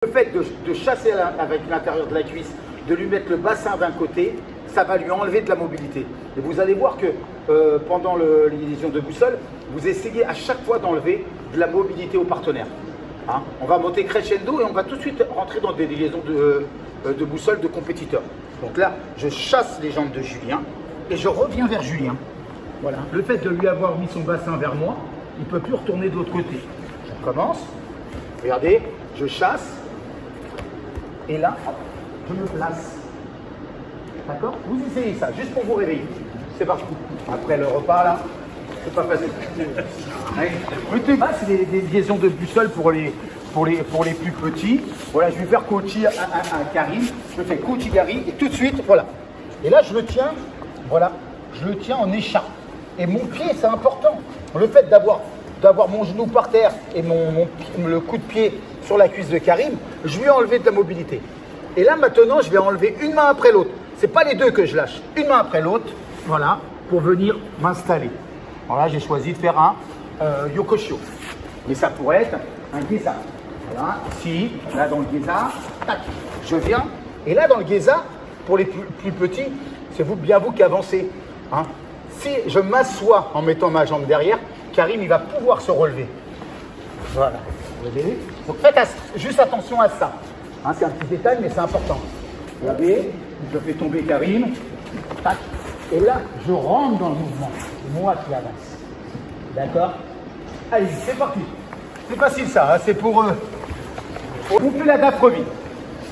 Le fait de chasser avec l'intérieur de la cuisse, de lui mettre le bassin d'un côté, ça va lui enlever de la mobilité. Et vous allez voir que pendant les liaisons de boussole, vous essayez à chaque fois d'enlever de la mobilité au partenaire. Hein, on va monter crescendo et on va tout de suite rentrer dans des liaisons de boussole de compétiteurs. Donc là, je chasse les jambes de Julien et je reviens vers Julien. Voilà. Le fait de lui avoir mis son bassin vers moi, il ne peut plus retourner de l'autre côté. Je recommence. Regardez, je chasse. Et là, je me place. D'accord? Vous essayez ça, juste pour vous réveiller. C'est parti. Après le repas, là, c'est pas facile. Le bas, c'est des liaisons de boussole pour les plus petits. Voilà, je vais faire coacher à Karim. Je fais coacher Karim et tout de suite, voilà. Et là, je le tiens, voilà, je le tiens en écharpe. Et mon pied, c'est important. Le fait d'avoir mon genou par terre et le coup de pied sur la cuisse de Karim, je lui ai enlevé de la mobilité. Et là, maintenant, je vais enlever une main après l'autre. Ce n'est pas les deux que je lâche. Une main après l'autre, voilà, pour venir m'installer. Voilà, j'ai choisi de faire un yokoshio. Mais ça pourrait être un geza. Voilà, ici, là dans le geza, tac, je viens. Et là, dans le geza, pour les plus petits, c'est bien vous qui avancez. Hein. Si je m'assois en mettant ma jambe derrière, Karim, il va pouvoir se relever. Voilà. Vous voyez? Donc faites juste attention à ça. Hein, c'est un petit détail, mais c'est important. Regardez, je fais tomber Karim. Tac. Et là, je rentre dans le mouvement. C'est moi qui avance. D'accord? Allez, c'est parti. C'est facile ça. Hein, c'est pour eux. On fait la dafreville.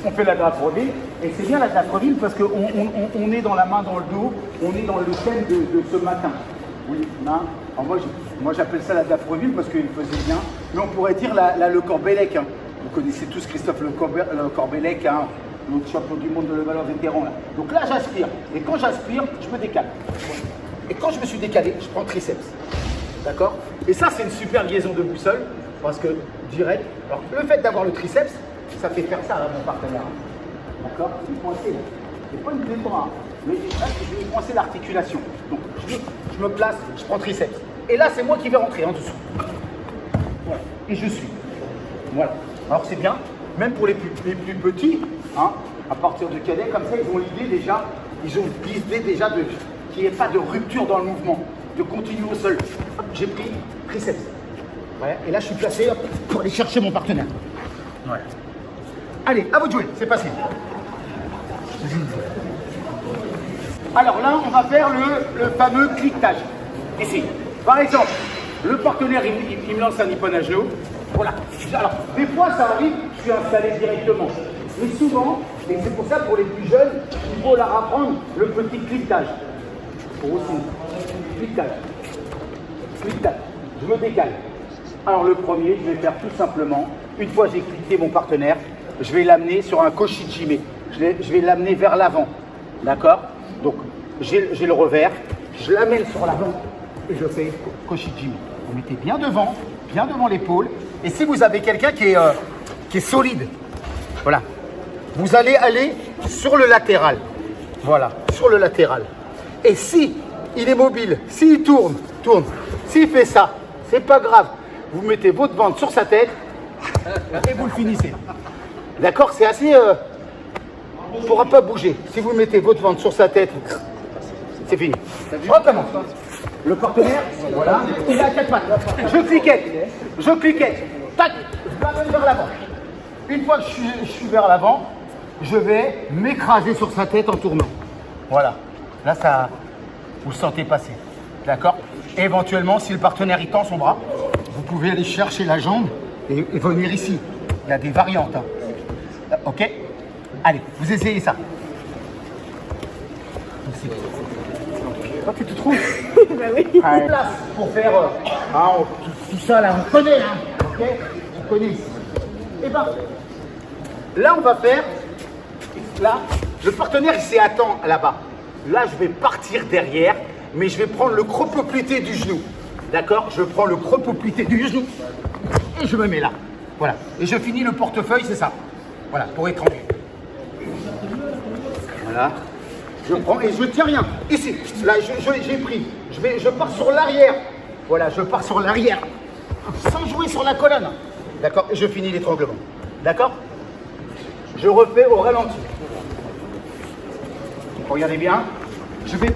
On fait la dafreville. Et c'est bien la dafreville parce qu'on est dans la main dans le dos. On est dans le thème de ce matin. Oui, hein. Alors moi j'appelle ça la dafreville parce qu'il faisait bien. Mais on pourrait dire le Corbellec. Hein. Vous connaissez tous Christophe le Corbellec, hein, notre champion du monde de le valeur vétéran. Là. Donc là j'aspire. Et quand j'aspire, je me décale. Et quand je me suis décalé, je prends le triceps. D'accord? Et ça c'est une super liaison de boussole. Parce que direct. Alors le fait d'avoir le triceps, ça fait faire ça à mon partenaire. D'accord? Il faut coincer là. C'est pas une clé de bras. Mais là, je vais coincer l'articulation. Donc je me place, je prends triceps. Et là, c'est moi qui vais rentrer en dessous. Voilà. Et je suis. Voilà. Alors c'est bien, même pour les plus petits, hein, à partir de cadet, comme ça, ils ont l'idée déjà, ils ont l'idée déjà qu'il n'y ait pas de rupture dans le mouvement, de continuer au sol. J'ai pris triceps. Voilà. Et là, je suis placé pour aller chercher mon partenaire. Voilà. Allez, à vous de jouer, c'est facile. Alors là, on va faire le fameux cliquetage. Ici. Par exemple, le partenaire, il me lance un ippon à genoux. Voilà. Alors, des fois, ça arrive, je suis installé directement. Mais souvent, et c'est pour ça pour les plus jeunes, il faut leur apprendre le petit cliquetage. Pour aussi. Cliquetage. Cliquetage. Je me décale. Alors, le premier, je vais faire tout simplement, une fois que j'ai cliqué mon partenaire, je vais l'amener sur un koshijime. Je vais l'amener vers l'avant. D'accord? Donc, j'ai le revers, je l'amène sur l'avant et je fais koshijime. Vous mettez bien devant l'épaule. Et si vous avez quelqu'un qui est solide, voilà, vous allez aller sur le latéral. Voilà, sur le latéral. Et si il est mobile, s'il tourne, s'il fait ça, c'est pas grave. Vous mettez votre bande sur sa tête et vous le finissez. D'accord? C'est assez... il ne pourra pas bouger. Si vous mettez votre ventre sur sa tête, c'est fini. Recommence. Le partenaire, voilà, il est à quatre pattes. Je cliquette. Tac, je l'amène vers l'avant. Une fois que je suis vers l'avant, je vais m'écraser sur sa tête en tournant. Voilà. Là, ça, vous le sentez passer. D'accord? Et éventuellement, si le partenaire il tend son bras, vous pouvez aller chercher la jambe et venir ici. Il y a des variantes. Hein. Ok? Allez, vous essayez ça. Toi, tu te trouves? Bah oui. Place pour faire tout ça là, on connaît, hein, ok? On connaît ici. Et ben, là on va faire, là, le partenaire il s'y attend là-bas. Là je vais partir derrière, mais je vais prendre le cropoplité du genou. D'accord? Je prends le cropoplité du genou et je me mets là. Voilà. Et je finis le portefeuille, c'est ça. Voilà, pour étranger. Voilà. Je prends et je ne tiens rien. Ici, là, j'ai pris. Je pars sur l'arrière. Voilà, je pars sur l'arrière. Sans jouer sur la colonne. D'accord? Et je finis l'étranglement. D'accord? Je refais au ralenti. Regardez bien. Je vais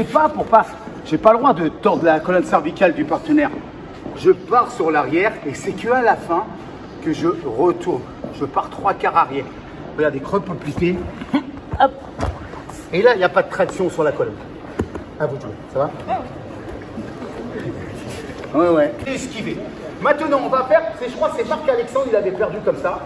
pas pour pas. J'ai pas le droit de tordre la colonne cervicale du partenaire. Je pars sur l'arrière et c'est que à la fin que je retourne. Je pars 3/4 arrière. Regardez, creux plié. Hop. Et là, il n'y a pas de traction sur la colonne. À vous de jouer. Ça va? Ouais. Esquiver. Maintenant, on va faire, je crois que c'est Marc-Alexandre, il avait perdu comme ça,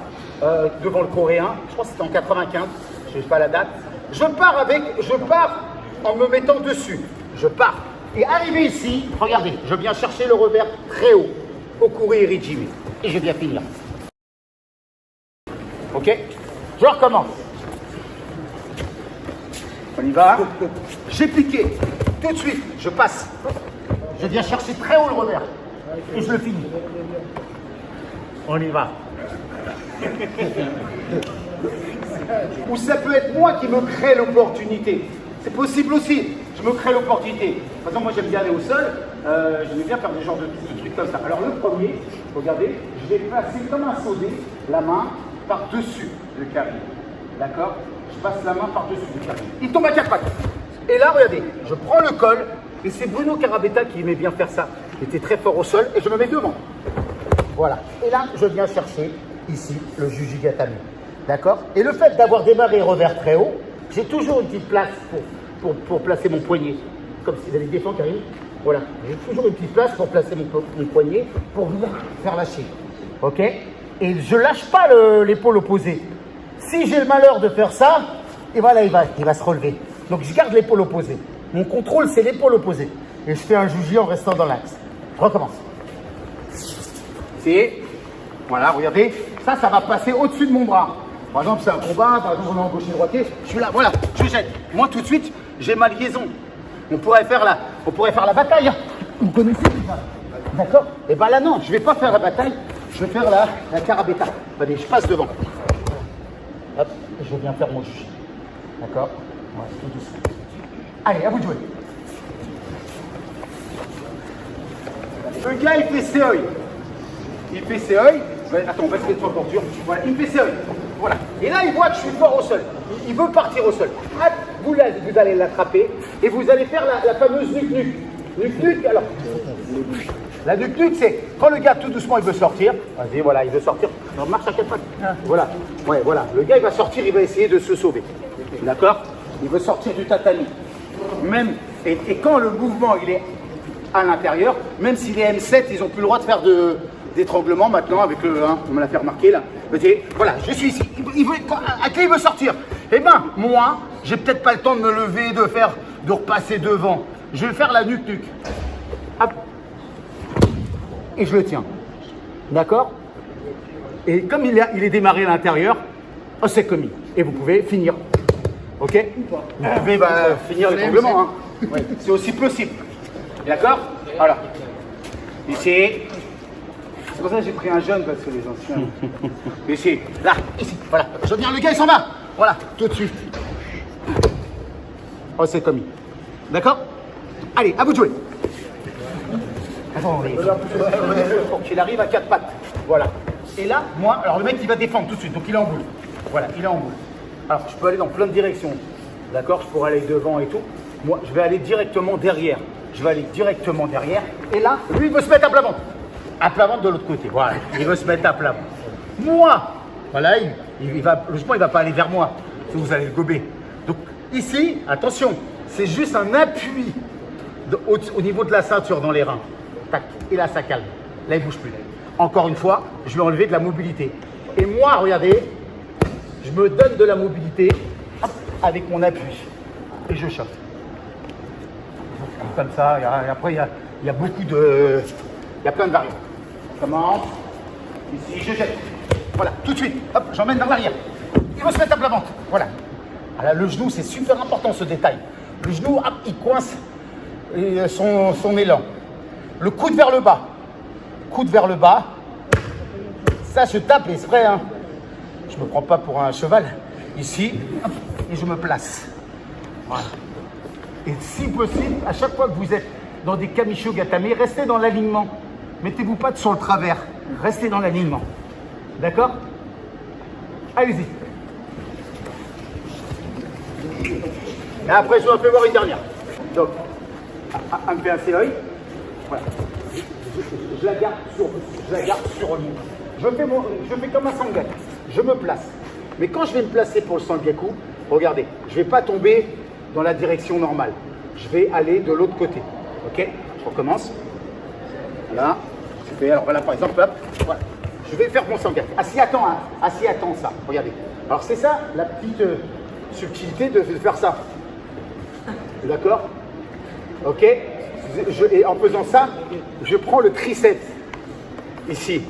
devant le Coréen. Je crois que c'était en 95, je ne sais pas la date. Je pars en me mettant dessus. Je pars. Et arrivé ici, regardez, je viens chercher le revers très haut, au courrier rigide. Et je viens finir. Ok? Je recommence. On y va. J'ai piqué. Tout de suite, je passe. Je viens chercher très haut le revers. Et je le finis. On y va. Ou ça peut être moi qui me crée l'opportunité. C'est possible aussi. Je me crée l'opportunité. Par exemple, moi j'aime bien aller au sol. J'aime bien faire des genres de trucs comme ça. Alors le premier, regardez, je vais passer comme un saudé la main par-dessus le carré. D'accord? Je passe la main par-dessus le carré. Il tombe à 4 pattes. Et là, regardez, je prends le col. Et c'est Bruno Carabetta qui aimait bien faire ça. Il était très fort au sol et je me mets devant. Voilà. Et là, je viens chercher ici le Jujigatame. D'accord? Et le fait d'avoir démarré revers très haut, j'ai toujours une petite place pour placer mon poignet. Comme si vous avez des défends qui arrivent. Voilà. J'ai toujours une petite place pour placer mon poignet pour venir faire lâcher. Ok? Et je lâche pas l'épaule opposée. Si j'ai le malheur de faire ça, et voilà, il va se relever. Donc je garde l'épaule opposée. Mon contrôle, c'est l'épaule opposée. Et je fais un juji en restant dans l'axe. Je recommence. C'est, voilà, regardez, ça va passer au-dessus de mon bras. Par exemple, c'est un combat, par exemple, on est en gaucher-droitier, je suis là, voilà, je jette. Moi, tout de suite, j'ai ma liaison. On pourrait faire la bataille. Hein. Vous connaissez déjà. D'accord? Et bien là, non, je ne vais pas faire la bataille, je vais faire la carabetta. Allez, je passe devant. Hop, je viens faire mon juge. D'accord? Ouais, tout doucement. Allez, à vous de jouer. Le gars, il fait ses œils. Il fait ses œils. Attends, on va se mettre sur la bordure. Voilà, il fait ses œils. Voilà. Et là, il voit que je suis fort au sol. Il veut partir au sol. Hop, vous allez l'attraper et vous allez faire la fameuse nuque-nuque. Nuque-nuque, alors. La nuque-nuque, c'est quand le gars, tout doucement, il veut sortir. Vas-y, voilà, il veut sortir. Alors, marche à 4 pattes. Voilà. Ouais, voilà. Le gars, il va sortir, il va essayer de se sauver. D'accord? Il veut sortir du tatami. Même, et quand le mouvement il est à l'intérieur, même si les M7 ils n'ont plus le droit de faire d'étranglement maintenant avec le 1, on me l'a fait remarquer là. Voilà, je suis ici. À qui il veut sortir? Eh ben, moi, j'ai peut-être pas le temps de me lever, de repasser devant. Je vais faire la nuque-nuque. Hop. Et je le tiens. D'accord? Et comme il est démarré à l'intérieur, oh, c'est commis. Et vous pouvez finir. Ok? Vous pouvez finir l'étranglement. Hein. Ouais. C'est aussi possible. D'accord? Voilà. Ici. C'est pour ça que j'ai pris un jeune parce que les anciens. Ici. Là. Ici. Voilà. Je viens, le gars il s'en va. Voilà. Tout de suite. Oh, c'est commis. D'accord? Allez, à vous de jouer. Attends, pour qu'il arrive à 4 pattes. Voilà. Et là, moi, alors le mec il va défendre tout de suite. Donc il est en boule. Voilà, il est en boule. Alors, je peux aller dans plein de directions. D'accord? Je pourrais aller devant et tout. Moi, je vais aller directement derrière. Je vais aller directement derrière. Et là, lui, il veut se mettre à plat ventre. À plat ventre de l'autre côté. Voilà. Il veut se mettre à plat ventre. Moi, voilà, logiquement, il ne va pas aller vers moi. Sinon, vous allez le gober. Donc, ici, attention, c'est juste un appui au niveau de la ceinture dans les reins. Tac. Et là, ça calme. Là, il ne bouge plus. Encore une fois, je vais enlever de la mobilité. Et moi, regardez, je me donne de la mobilité avec mon appui et je chope. Comme ça, et après il y a beaucoup de... Il y a plein de variantes. Comment? Ici, je jette. Voilà, tout de suite. Hop, j'emmène vers l'arrière. Il va se mettre à plat ventre. Voilà. Alors, le genou, c'est super important ce détail. Le genou, hop, il coince son élan. Le coude vers le bas. Coude vers le bas. Ça, je tape exprès, hein. Je ne me prends pas pour un cheval. Ici, hop, et je me place. Voilà. Et si possible, à chaque fois que vous êtes dans des kamisho gatame, restez dans l'alignement. Mettez-vous pas sur le travers. Restez dans l'alignement. D'accord? Allez-y. Et après, je vous en fais voir une dernière. Donc, un peu un l'œil. Voilà. Je la garde sur lui. Je fais comme un sangaku. Je me place. Mais quand je vais me placer pour le sangaku, regardez, je ne vais pas tomber dans la direction normale. Je vais aller de l'autre côté. Ok? Je recommence. Voilà. Je fais, alors voilà, par exemple, hop, voilà. Je vais faire mon sangaku. Assis, attends, hein. Assis, attends ça. Regardez. Alors c'est ça la petite subtilité de faire ça. D'accord? Ok? Et en faisant ça, je prends le triceps. Ici.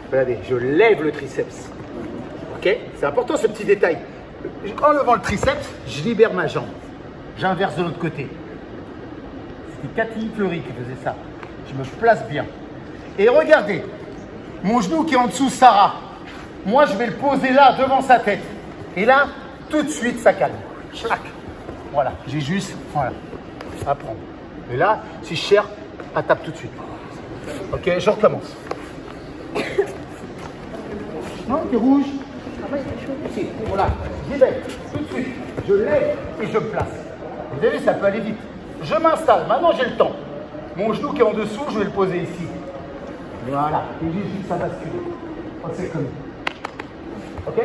Regardez, je lève le triceps. Ok? C'est important ce petit détail. En levant le triceps, je libère ma jambe. J'inverse de l'autre côté. C'était Cathy Fleury qui faisait ça. Je me place bien. Et regardez, mon genou qui est en dessous de Sarah. Moi, je vais le poser là, devant sa tête. Et là, tout de suite, ça calme. Chac. Voilà, j'ai juste, voilà, à prendre. Et là, si je cherche, elle tape tout de suite. Ok, je recommence. Non, t'es rouge. Si, voilà, j'y vais, tout de suite. Je lève et je me place. Vous avez vu, ça peut aller vite. Je m'installe, maintenant j'ai le temps. Mon genou qui est en dessous, je vais le poser ici. Voilà, et j'ai juste à basculer. C'est comme ça. Ok?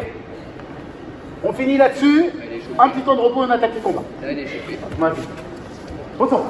On finit là-dessus. Un petit temps de repos et on attaque le combat. Vas-y. Retourne.